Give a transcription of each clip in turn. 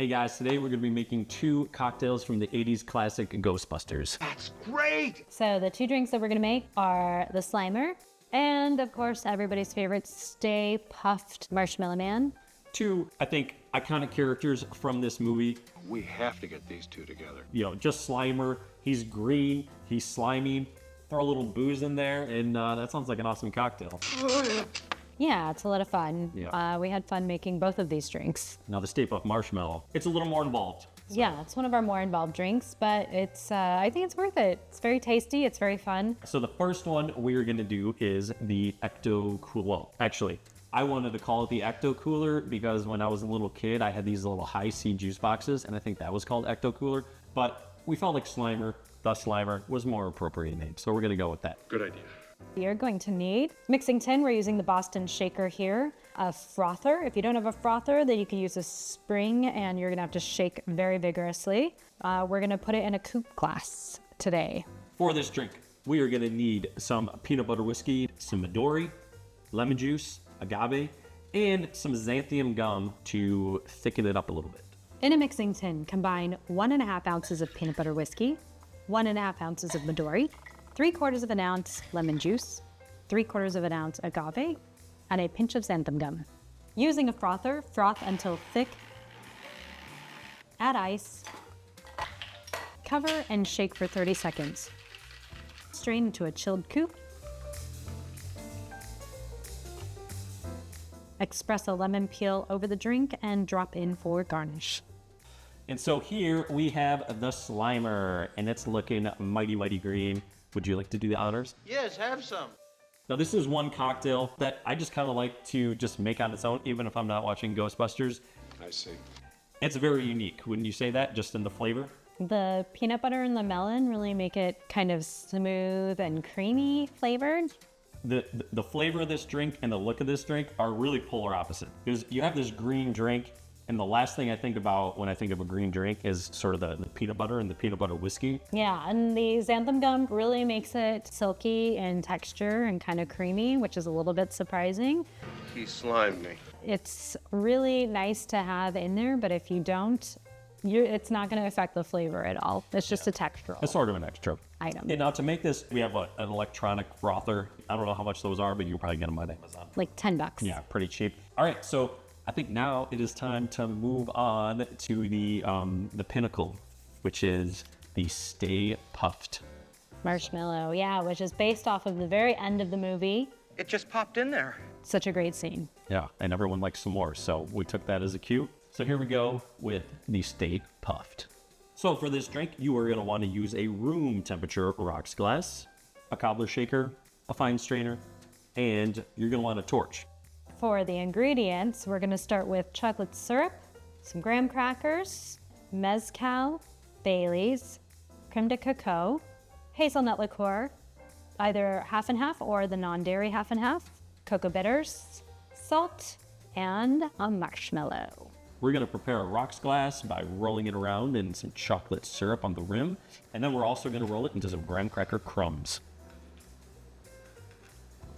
Hey guys, today we're going to be making 2 cocktails from the 80s classic Ghostbusters. That's great! So the 2 drinks that we're gonna make are the Slimer and of course everybody's favorite Stay Puft Marshmallow Man. 2, I think, iconic characters from this movie. We have to get these 2 together. You know, just Slimer, he's green, he's slimy, throw a little booze in there, and that sounds like an awesome cocktail. Yeah, it's a lot of fun. Yeah. We had fun making both of these drinks. Now the Stay Puft Marshmallow, it's a little more involved. Yeah, it's one of our more involved drinks, but it's I think it's worth it. It's very tasty, it's very fun. So the first one we're going to do is the Ecto Cooler. Actually, I wanted to call it the Ecto Cooler because when I was a little kid, I had these little high C juice boxes, and I think that was called Ecto Cooler. But we felt like Slimer, the Slimer, was more appropriate name, so we're going to go with that. Good idea. You're going to need mixing tin. We're using the Boston shaker here. A frother. If you don't have a frother, then you can use a spring and you're gonna have to shake very vigorously. We're gonna put it in a coupe glass today. For this drink, we are going to need some Peanutbutter Whiskey, some Midori, lemon juice, agave, and some Xanthum Gum to thicken it up a little bit. In a mixing tin, combine 1.5 ounces of peanut butter whiskey, 1.5 ounces of Midori, 3/4 of an ounce lemon juice, 3/4 of an ounce agave, and a pinch of xanthan gum. Using a frother, froth until thick. Add ice. Cover and shake for 30 seconds. Strain into a chilled coupe. Espresso lemon peel over the drink and drop in for garnish. And so here we have the Slimer, and it's looking mighty, mighty green. Would you like to do the honors? Yes, have some. Now this is one cocktail that I just kind of like to just make on its own, even if I'm not watching Ghostbusters. I see. It's very unique, wouldn't you say that, just in the flavor? The peanut butter and the melon really make it kind of smooth and creamy flavored. The flavor of this drink and the look of this drink are really polar opposite. Because you have this green drink, and the last thing I think about when I think of a green drink is sort of the peanut butter and the peanut butter whiskey. Yeah, and the xanthan gum really makes it silky in texture and kind of creamy, which is a little bit surprising. He slimed me. It's really nice to have in there, but if you don't, it's not going to affect the flavor at all. It's just a textural It's sort of an extra item. And now to make this, we have an electronic frother. I don't know how much those are, but you can probably get them on Amazon. Like $10. Yeah, pretty cheap. All right, so I think now it is time to move on to the pinnacle, which is the Stay Puft. Marshmallow, yeah, which is based off of the very end of the movie. It just popped in there. Such a great scene. Yeah, and everyone likes some more, so we took that as a cue. So here we go with the Stay Puft. So for this drink, you are going to want to use a room temperature rocks glass, a cobbler shaker, a fine strainer, and you're going to want a torch. For the ingredients, we're going to start with chocolate syrup, some graham crackers, mezcal, Bailey's, creme de cocoa, hazelnut liqueur, either half and half or the non-dairy half and half, cocoa bitters, salt, and a marshmallow. We're going to prepare a rocks glass by rolling it around in some chocolate syrup on the rim, and then we're also going to roll it into some graham cracker crumbs.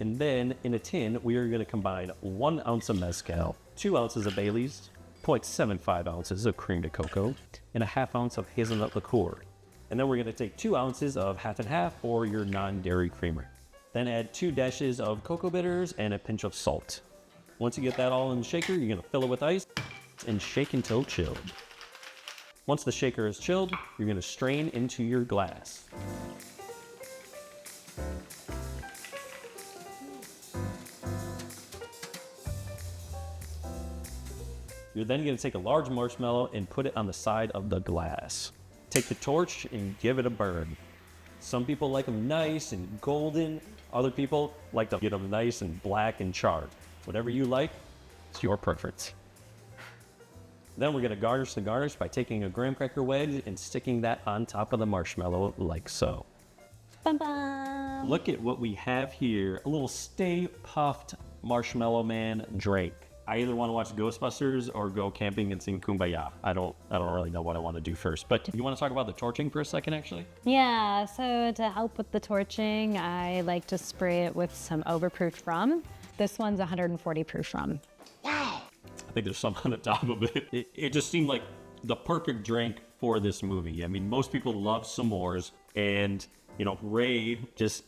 And then in a tin, we are going to combine 1 ounce of mezcal, 2 ounces of Bailey's, 0.75 ounces of creme de cocoa, and a half ounce of hazelnut liqueur. And then we're going to take 2 ounces of half and half or your non-dairy creamer. Then add 2 dashes of cocoa bitters and a pinch of salt. Once you get that all in the shaker, you're going to fill it with ice and shake until chilled. Once the shaker is chilled, you're going to strain into your glass. You're then going to take a large marshmallow and put it on the side of the glass. Take the torch and give it a burn. Some people like them nice and golden. Other people like to get them nice and black and charred. Whatever you like, it's your preference. Then we're going to garnish the garnish by taking a graham cracker wedge and sticking that on top of the marshmallow like so. Bum bum. Look at what we have here. A little Stay Puft Marshmallow Man drink. I either want to watch Ghostbusters or go camping and sing Kumbaya. I don't really know what I want to do first. But you want to talk about the torching for a second, actually? Yeah, so to help with the torching, I like to spray it with some overproof rum. This one's 140 proof rum. I think there's some on the top of it. It just seemed like the perfect drink for this movie. I mean, most people love s'mores, and you know, Ray just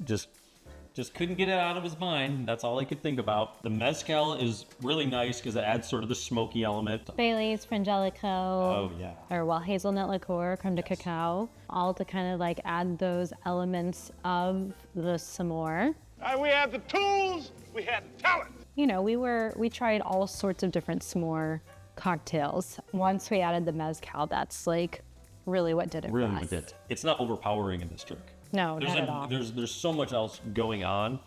couldn't get it out of his mind. That's all he could think about. The mezcal is really nice because it adds sort of the smoky element. Bailey's, Frangelico, Oh yeah. or well, Hazelnut Liqueur, Creme De Cocoa, all to kind of like add those elements of the s'more. We had the tools, we had talent. You know, we tried all sorts of different s'more cocktails. Once we added the mezcal, that's like really what did it for Really us. with it. It's not overpowering in this drink. No, not at all. There's so much else going on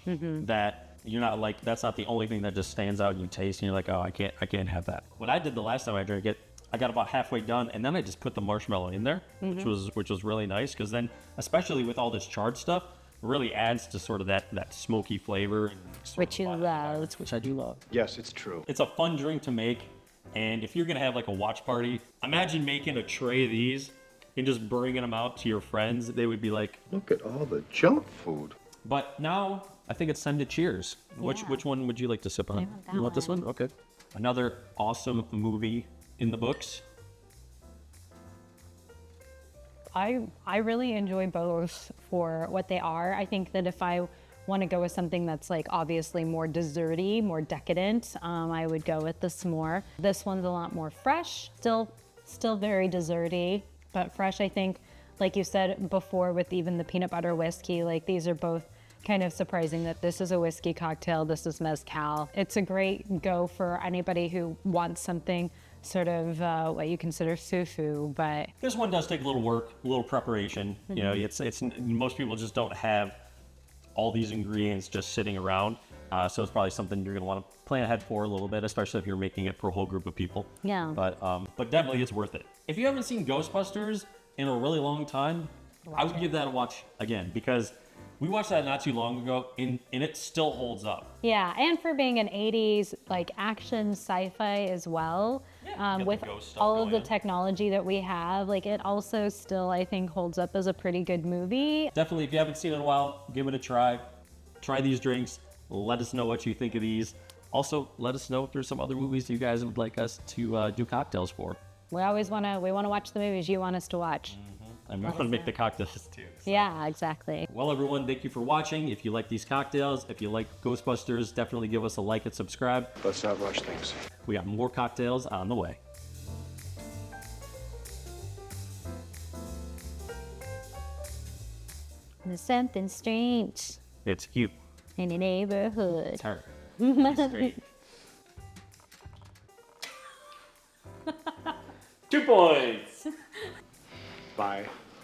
that you're not like, that's not the only thing that just stands out and you taste and you're like, oh, I can't have that. What I did the last time I drank it, I got about halfway done and then I just put the marshmallow in there, which was really nice because then, especially with all this charred stuff, it really adds to sort of that smoky flavor. And sort Which of you body love. balance, which I do love. Yes, it's true. It's a fun drink to make, and if you're gonna have like a watch party, imagine making a tray of these and just bringing them out to your friends. They would be like, Look at all the junk food. but now I think it's time to cheers. Which one would you like to sip on? want that You want this one. one? Okay. Another awesome movie in the books. I really enjoy both for what they are. I think that if I want to go with something that's like obviously more desserty, more decadent, I would go with the s'more. This one's a lot more fresh, still very desserty, but fresh. I think, like you said before, with even the peanut butter whiskey, like these are both kind of surprising that this is a whiskey cocktail, this is mezcal. It's a great go for anybody who wants something sort of what you consider foo-foo, but This one does take a little work, a little preparation. You know, it's most people just don't have all these ingredients just sitting around. So it's probably something you're gonna want to plan ahead for a little bit, especially if you're making it for a whole group of people. Yeah. But definitely it's worth it. If you haven't seen Ghostbusters in a really long time, I would give that a watch again because we watched that not too long ago, and it still holds up. yeah, and for being an 80s like action sci-fi as well, got the with ghost stuff all of the going on. technology that we have, like it also still I think holds up as a pretty good movie. Definitely, if you haven't seen it in a while, give it a try. Try these drinks. Let us know what you think of these. Also, let us know if there's some other movies you guys would like us to do cocktails for. We want to watch the movies you want us to watch. And we want to make the cocktails too. So. Yeah, exactly. Well, everyone, thank you for watching. If you like these cocktails, if you like Ghostbusters, definitely give us a like and subscribe. Let's not rush things. We got more cocktails on the way. There's something strange It's you. in the neighborhood. It's her. It's straight. 2 points. Bye.